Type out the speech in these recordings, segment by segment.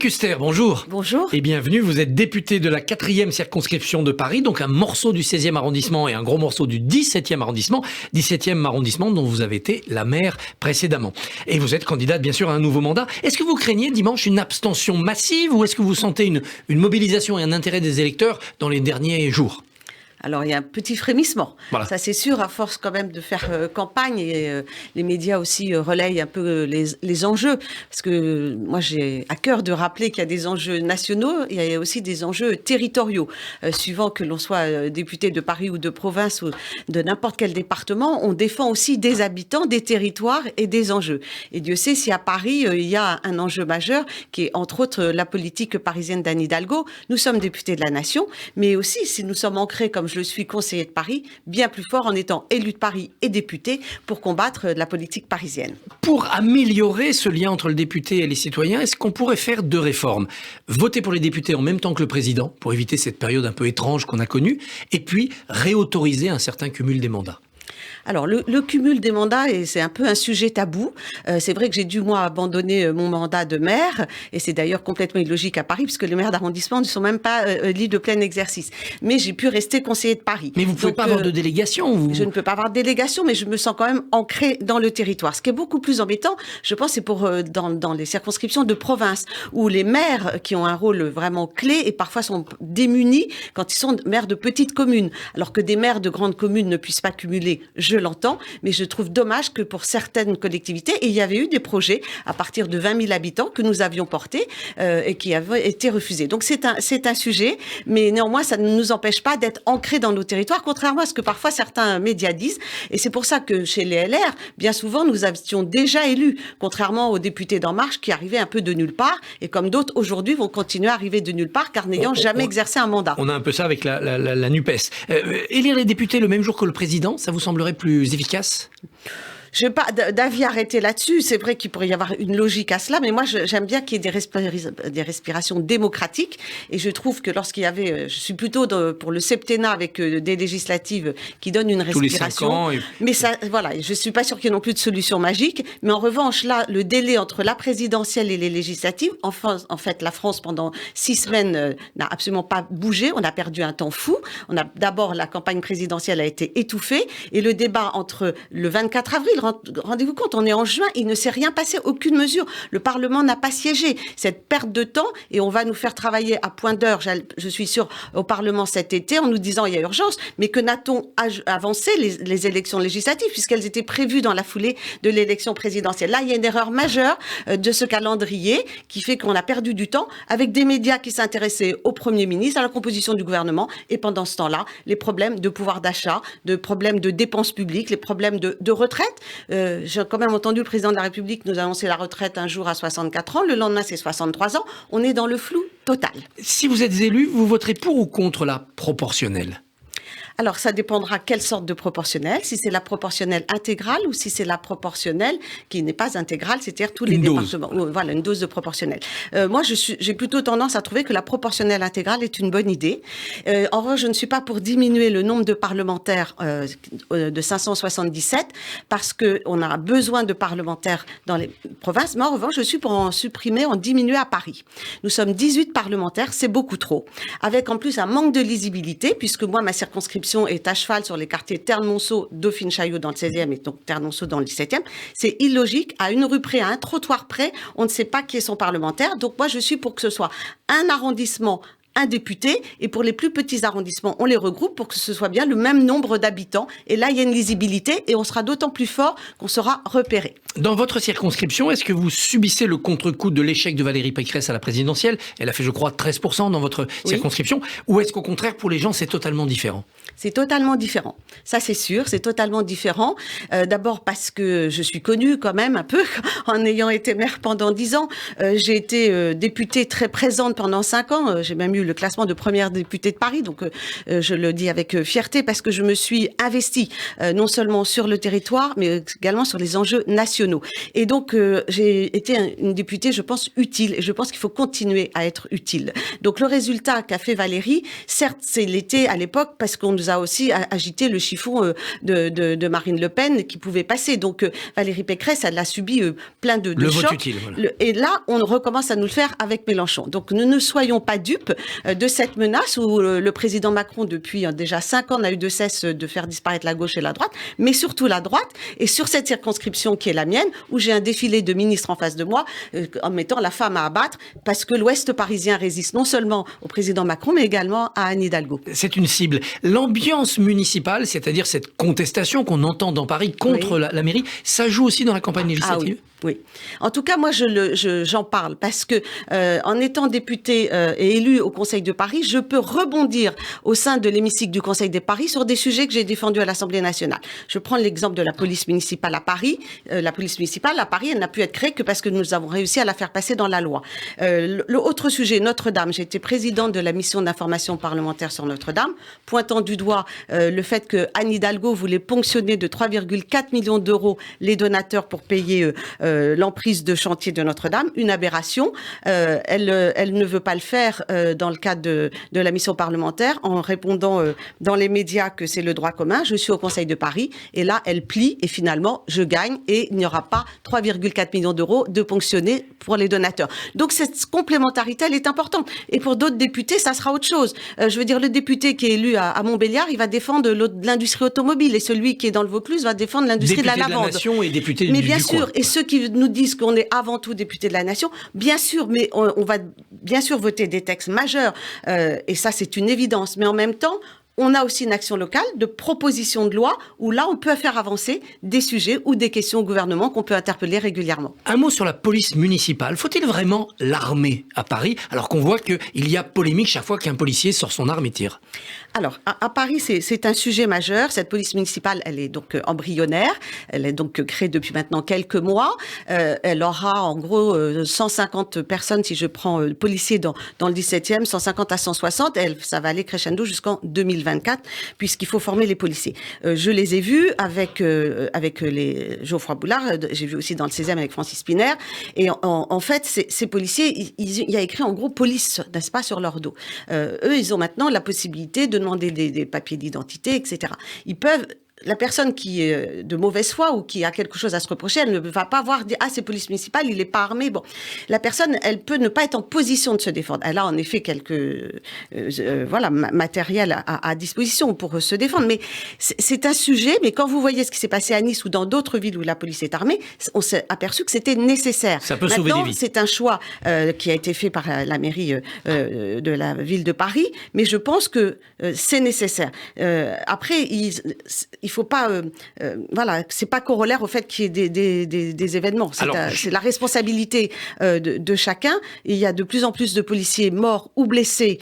Kuster, bonjour. Bonjour. Et bienvenue, vous êtes député de la 4e circonscription de Paris, donc un morceau du 16e arrondissement et un gros morceau du 17e arrondissement. 17e arrondissement dont vous avez été la maire précédemment. Et vous êtes candidate bien sûr à un nouveau mandat. Est-ce que vous craignez dimanche une abstention massive ou est-ce que vous sentez une mobilisation et un intérêt des électeurs dans les derniers jours ? Alors, il y a un petit frémissement. Voilà. Ça, c'est sûr, à force quand même de faire campagne et les médias aussi relayent un peu les enjeux. Parce que moi, j'ai à cœur de rappeler qu'il y a des enjeux nationaux, il y a aussi des enjeux territoriaux. Suivant que l'on soit député de Paris ou de province ou de n'importe quel département, on défend aussi des habitants, des territoires et des enjeux. Et Dieu sait si à Paris, il y a un enjeu majeur qui est entre autres la politique parisienne d'Anne Hidalgo. Nous sommes députés de la nation, mais aussi si nous sommes ancrés comme je suis conseiller de Paris, bien plus fort en étant élu de Paris et député pour combattre la politique parisienne. Pour améliorer ce lien entre le député et les citoyens, est-ce qu'on pourrait faire 2 réformes ? Voter pour les députés en même temps que le président, pour éviter cette période un peu étrange qu'on a connue, et puis réautoriser un certain cumul des mandats. Alors, le cumul des mandats, et c'est un peu un sujet tabou. C'est vrai que j'ai dû, moi, abandonner mon mandat de maire, et c'est d'ailleurs complètement illogique à Paris, puisque les maires d'arrondissement ne sont même pas élus de plein exercice. Mais j'ai pu rester conseiller de Paris. Mais vous ne pouvez pas avoir de délégation vous... Je ne peux pas avoir de délégation, mais je me sens quand même ancrée dans le territoire. Ce qui est beaucoup plus embêtant, je pense, c'est pour dans les circonscriptions de province, où les maires qui ont un rôle vraiment clé, et parfois sont démunis quand ils sont maires de petites communes, alors que des maires de grandes communes ne puissent pas cumuler. Je l'entends, mais je trouve dommage que pour certaines collectivités, et il y avait eu des projets à partir de 20 000 habitants que nous avions portés et qui avaient été refusés. Donc c'est un sujet, mais néanmoins ça ne nous empêche pas d'être ancrés dans nos territoires, contrairement à ce que parfois certains médias disent. Et c'est pour ça que chez les LR, bien souvent nous avions déjà élus, contrairement aux députés d'En Marche qui arrivaient un peu de nulle part, et comme d'autres aujourd'hui vont continuer à arriver de nulle part car n'ayant jamais exercé un mandat. On a un peu ça avec la NUPES. Élire les députés le même jour que le président, ça vous semblerait plus efficace ? Je n'ai pas d'avis arrêté là-dessus. C'est vrai qu'il pourrait y avoir une logique à cela, mais moi, j'aime bien qu'il y ait des respirations démocratiques. Et je trouve que lorsqu'il y avait... Je suis plutôt pour le septennat avec des législatives qui donnent une respiration. Tous les 5 ans. Mais ça, voilà, je ne suis pas sûre qu'il y ait non plus de solution magique. Mais en revanche, là, le délai entre la présidentielle et les législatives, enfin, en fait, la France, pendant 6 semaines, n'a absolument pas bougé. On a perdu un temps fou. D'abord, la campagne présidentielle a été étouffée. Et le débat entre le 24 avril, rendez-vous compte, on est en juin, il ne s'est rien passé, aucune mesure. Le Parlement n'a pas siégé. Cette perte de temps, et on va nous faire travailler à point d'heure, je suis sûre, au Parlement cet été, en nous disant il y a urgence, mais que n'a-t-on avancé les élections législatives, puisqu'elles étaient prévues dans la foulée de l'élection présidentielle. Là, il y a une erreur majeure de ce calendrier qui fait qu'on a perdu du temps avec des médias qui s'intéressaient au Premier ministre, à la composition du gouvernement, et pendant ce temps-là, les problèmes de pouvoir d'achat, de problèmes de dépenses publiques, les problèmes de retraite. J'ai quand même entendu le président de la République nous annoncer la retraite un jour à 64 ans, le lendemain c'est 63 ans, on est dans le flou total. Si vous êtes élu, vous voterez pour ou contre la proportionnelle ? Alors, ça dépendra quelle sorte de proportionnelle, si c'est la proportionnelle intégrale ou si c'est la proportionnelle qui n'est pas intégrale, c'est-à-dire tous les départements. Voilà, une dose de proportionnelle. Moi, j'ai plutôt tendance à trouver que la proportionnelle intégrale est une bonne idée. En revanche, je ne suis pas pour diminuer le nombre de parlementaires de 577 parce qu'on a besoin de parlementaires dans les provinces. Mais en revanche, je suis pour en supprimer, en diminuer à Paris. Nous sommes 18 parlementaires, c'est beaucoup trop. Avec en plus un manque de lisibilité, puisque moi, ma circonscription est à cheval sur les quartiers Terne-Monceau, Dauphine-Chaillot dans le 16e et donc Terne-Monceau dans le 17e. C'est illogique. À une rue près, à un trottoir près, on ne sait pas qui est son parlementaire. Donc moi, je suis pour que ce soit un arrondissement, un député, et pour les plus petits arrondissements, on les regroupe pour que ce soit bien le même nombre d'habitants. Et là, il y a une lisibilité et on sera d'autant plus fort qu'on sera repéré. Dans votre circonscription, est-ce que vous subissez le contre-coup de l'échec de Valérie Pécresse à la présidentielle ? Elle a fait, je crois, 13% dans votre circonscription. Ou est-ce qu'au contraire, pour les gens, c'est totalement différent ? C'est totalement différent. Ça, c'est sûr, c'est totalement différent. D'abord parce que je suis connue quand même un peu, en ayant été maire pendant 10 ans. J'ai été députée très présente pendant 5 ans. J'ai même eu le classement de première députée de Paris. Donc, je le dis avec fierté parce que je me suis investie non seulement sur le territoire, mais également sur les enjeux nationaux. Et donc, j'ai été une députée, je pense, utile. Et je pense qu'il faut continuer à être utile. Donc, le résultat qu'a fait Valérie, certes, c'est l'été à l'époque parce qu'on nous nous a aussi agité le chiffon de Marine Le Pen qui pouvait passer. Donc Valérie Pécresse, elle a subi plein de le chocs. vote utile, voilà. Et là, on recommence à nous le faire avec Mélenchon. Donc nous ne soyons pas dupes de cette menace où le président Macron, depuis déjà 5 ans, n'a eu de cesse de faire disparaître la gauche et la droite, mais surtout la droite. Et sur cette circonscription qui est la mienne, où j'ai un défilé de ministres en face de moi, en mettant la femme à abattre, parce que l'Ouest parisien résiste non seulement au président Macron, mais également à Anne Hidalgo. C'est une cible. L'ambiance municipale, c'est-à-dire cette contestation qu'on entend dans Paris contre la mairie, ça joue aussi dans la campagne législative? Oui. En tout cas, moi, j'en parle parce que en étant députée et élue au Conseil de Paris, je peux rebondir au sein de l'hémicycle du Conseil de Paris sur des sujets que j'ai défendus à l'Assemblée nationale. Je prends l'exemple de la police municipale à Paris. La police municipale à Paris, elle n'a pu être créée que parce que nous avons réussi à la faire passer dans la loi. L'autre sujet, Notre-Dame. J'ai été présidente de la mission d'information parlementaire sur Notre-Dame, pointant du doigt le fait que Anne Hidalgo voulait ponctionner de 3,4 millions d'euros les donateurs pour payer l'emprise de chantier de Notre-Dame, une aberration. Elle ne veut pas le faire dans le cadre de la mission parlementaire en répondant dans les médias que c'est le droit commun. Je suis au Conseil de Paris et là, elle plie et finalement, je gagne et il n'y aura pas 3,4 millions d'euros de ponctionnés pour les donateurs. Donc cette complémentarité, elle est importante. Et pour d'autres députés, ça sera autre chose. Je veux dire, le député qui est élu à Montbéliard, il va défendre l'industrie automobile et celui qui est dans le Vaucluse va défendre l'industrie de la lavande. Député de la Nation et député mais du bien coin. sûr, et ceux qui nous disent qu'on est avant tout député de la nation, bien sûr, mais on va bien sûr voter des textes majeurs, et ça c'est une évidence, mais en même temps, on a aussi une action locale de proposition de loi où là, on peut faire avancer des sujets ou des questions au gouvernement qu'on peut interpeller régulièrement. Un mot sur la police municipale. Faut-il vraiment l'armer à Paris alors qu'on voit qu'il y a polémique chaque fois qu'un policier sort son arme et tire? Alors, à Paris, c'est un sujet majeur. Cette police municipale, elle est donc embryonnaire. Elle est donc créée depuis maintenant quelques mois. Elle aura en gros 150 personnes, si je prends policiers dans le 17e, 150 à 160. Ça va aller crescendo jusqu'en 2024, puisqu'il faut former les policiers. Je les ai vus avec les Geoffroy Boulard. J'ai vu aussi dans le 16e avec Francis Piner. Et en fait, ces policiers, il y a écrit en gros police, n'est-ce pas, sur leur dos. Eux, ils ont maintenant la possibilité de demander des papiers d'identité, etc. Ils peuvent... La personne qui est de mauvaise foi ou qui a quelque chose à se reprocher, elle ne va pas voir dire « Ah, c'est police municipale, il n'est pas armé ». Bon, la personne, elle peut ne pas être en position de se défendre. Elle a en effet quelques matériel à disposition pour se défendre. Mais c'est un sujet, mais quand vous voyez ce qui s'est passé à Nice ou dans d'autres villes où la police est armée, on s'est aperçu que c'était nécessaire. Ça peut sauver des vies. C'est un choix qui a été fait par la mairie de la ville de Paris, mais je pense que c'est nécessaire. Après, il faut pas, c'est pas corollaire au fait qu'il y ait des événements. C'est la responsabilité de chacun. Et il y a de plus en plus de policiers morts ou blessés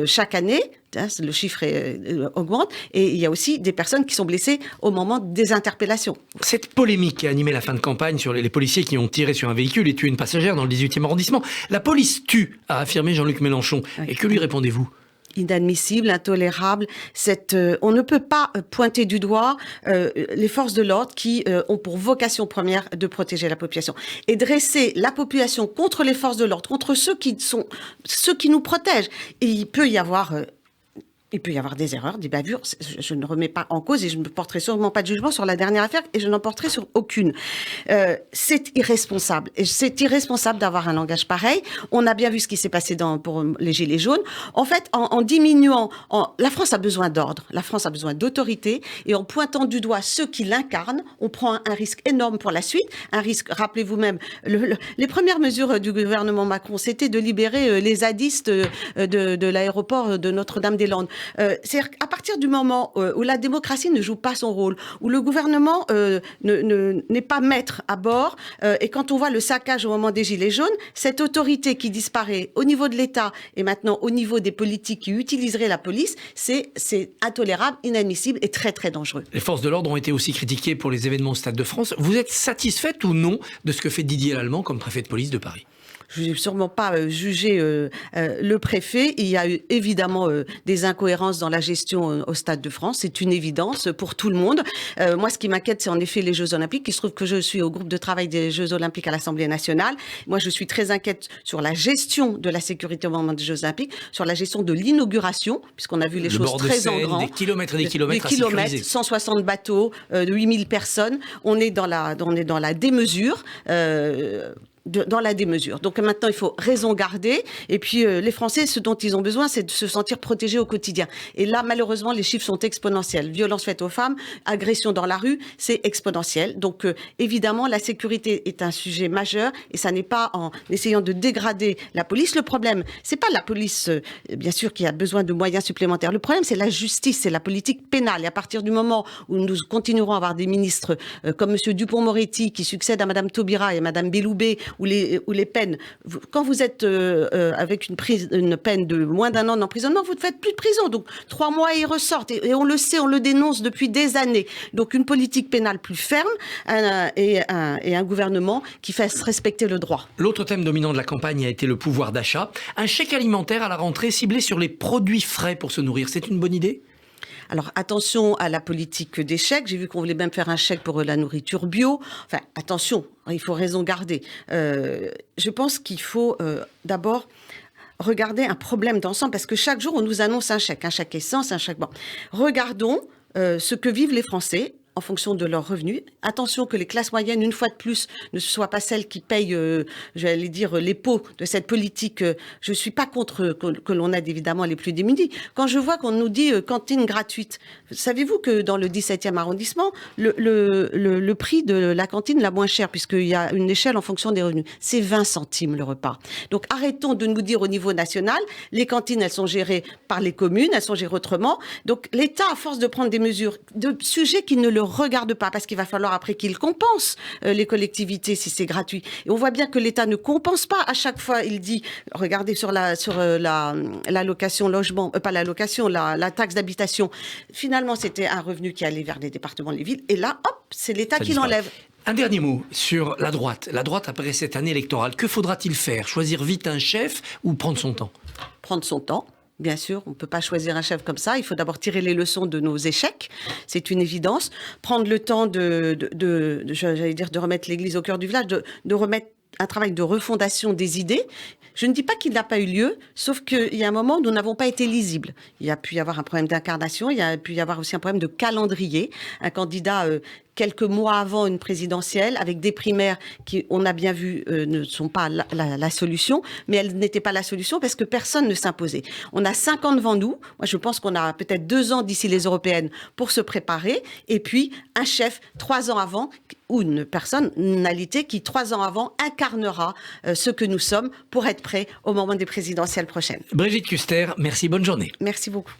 chaque année. Le chiffre augmente. Et il y a aussi des personnes qui sont blessées au moment des interpellations. Cette polémique qui a animé la fin de campagne sur les policiers qui ont tiré sur un véhicule et tué une passagère dans le 18e arrondissement. La police tue, a affirmé Jean-Luc Mélenchon. Oui. Et que lui répondez-vous ? Inadmissible, intolérable. On ne peut pas pointer du doigt les forces de l'ordre qui ont pour vocation première de protéger la population. Et dresser la population contre les forces de l'ordre, contre ceux qui nous protègent. Et il peut y avoir des erreurs, des bavures. Je ne remets pas en cause et je ne porterai sûrement pas de jugement sur la dernière affaire et je n'en porterai sur aucune. C'est irresponsable. Et c'est irresponsable d'avoir un langage pareil. On a bien vu ce qui s'est passé pour les Gilets jaunes. En fait, en diminuant... la France a besoin d'ordre. La France a besoin d'autorité. Et en pointant du doigt ceux qui l'incarnent, on prend un risque énorme pour la suite. Un risque, rappelez-vous même, les premières mesures du gouvernement Macron, c'était de libérer les zadistes de l'aéroport de Notre-Dame-des-Landes. C'est-à-dire qu'à partir du moment où la démocratie ne joue pas son rôle, où le gouvernement n'est pas maître à bord, et quand on voit le saccage au moment des Gilets jaunes, cette autorité qui disparaît au niveau de l'État et maintenant au niveau des politiques qui utiliseraient la police, c'est intolérable, inadmissible et très très dangereux. Les forces de l'ordre ont été aussi critiquées pour les événements au Stade de France. Vous êtes satisfaite ou non de ce que fait Didier Lallement comme préfet de police de Paris ? je ne vais sûrement pas juger le préfet. Il y a eu évidemment des incohérences dans la gestion au Stade de France. C'est une évidence pour tout le monde. Moi, ce qui m'inquiète, c'est en effet les Jeux Olympiques. Il se trouve que je suis au groupe de travail des Jeux Olympiques à l'Assemblée nationale. Moi, je suis très inquiète sur la gestion de la sécurité au moment des Jeux Olympiques, sur la gestion de l'inauguration, puisqu'on a vu les choses très en grand. Des kilomètres et des kilomètres à sécuriser. 160 bateaux, 8000 personnes. On est dans la démesure. Dans la démesure. Donc maintenant, il faut raison garder. Et puis, les Français, ce dont ils ont besoin, c'est de se sentir protégés au quotidien. Et là, malheureusement, les chiffres sont exponentiels. Violences faites aux femmes, agressions dans la rue, c'est exponentiel. Donc, évidemment, la sécurité est un sujet majeur. Et ça n'est pas en essayant de dégrader la police. Le problème, c'est pas la police, bien sûr, qui a besoin de moyens supplémentaires. Le problème, c'est la justice, c'est la politique pénale. Et à partir du moment où nous continuerons à avoir des ministres comme Monsieur Dupond-Moretti, qui succède à Madame Taubira et Madame Belloubet, ou les peines. Quand vous êtes avec une peine de moins d'1 an d'emprisonnement, vous ne faites plus de prison. Donc 3 mois et ils ressortent. Et on le sait, on le dénonce depuis des années. Donc une politique pénale plus ferme et un gouvernement qui fasse respecter le droit. L'autre thème dominant de la campagne a été le pouvoir d'achat. Un chèque alimentaire à la rentrée ciblé sur les produits frais pour se nourrir. C'est une bonne idée ? Alors attention à la politique des chèques. J'ai vu qu'on voulait même faire un chèque pour la nourriture bio. Enfin, attention, il faut raison garder. Je pense qu'il faut d'abord regarder un problème d'ensemble parce que chaque jour on nous annonce un chèque essence, un chèque. Bon, regardons ce que vivent les Français en fonction de leurs revenus. Attention que les classes moyennes, une fois de plus, ne soient pas celles qui payent, j'allais dire, les pots de cette politique. Je ne suis pas contre que l'on aide évidemment les plus démunis. Quand je vois qu'on nous dit cantine gratuite, savez-vous que dans le 17e arrondissement, le prix de la cantine la moins chère, puisqu'il y a une échelle en fonction des revenus, c'est 20 centimes le repas. Donc arrêtons de nous dire au niveau national, les cantines, elles sont gérées par les communes, elles sont gérées autrement. Donc l'État, à force de prendre des mesures, de sujets qui ne le regarde pas, parce qu'il va falloir après qu'il compense les collectivités si c'est gratuit. Et on voit bien que l'État ne compense pas. À chaque fois, il dit, regardez sur l'allocation logement, pas l'allocation, la taxe d'habitation. Finalement, c'était un revenu qui allait vers les départements, les villes. Et là, hop, c'est l'État qui l'enlève. Un dernier mot sur la droite. La droite, après cette année électorale, que faudra-t-il faire ? Choisir vite un chef ou prendre son temps ? Prendre son temps. Bien sûr, on ne peut pas choisir un chef comme ça. Il faut d'abord tirer les leçons de nos échecs. C'est une évidence. Prendre le temps j'allais dire, de remettre l'église au cœur du village, de remettre un travail de refondation des idées. Je ne dis pas qu'il n'a pas eu lieu, sauf qu'il y a un moment où nous n'avons pas été lisibles. Il y a pu y avoir un problème d'incarnation, il y a pu y avoir aussi un problème de calendrier. Un candidat quelques mois avant une présidentielle, avec des primaires qui, on a bien vu, ne sont pas la solution, mais elles n'étaient pas la solution parce que personne ne s'imposait. On a 5 ans devant nous. Moi, je pense qu'on a peut-être 2 ans d'ici les européennes pour se préparer. Et puis, un chef 3 ans avant, ou une personnalité qui 3 ans avant incarnera ce que nous sommes pour être prêts au moment des présidentielles prochaines. Brigitte Kuster, merci, bonne journée. Merci beaucoup.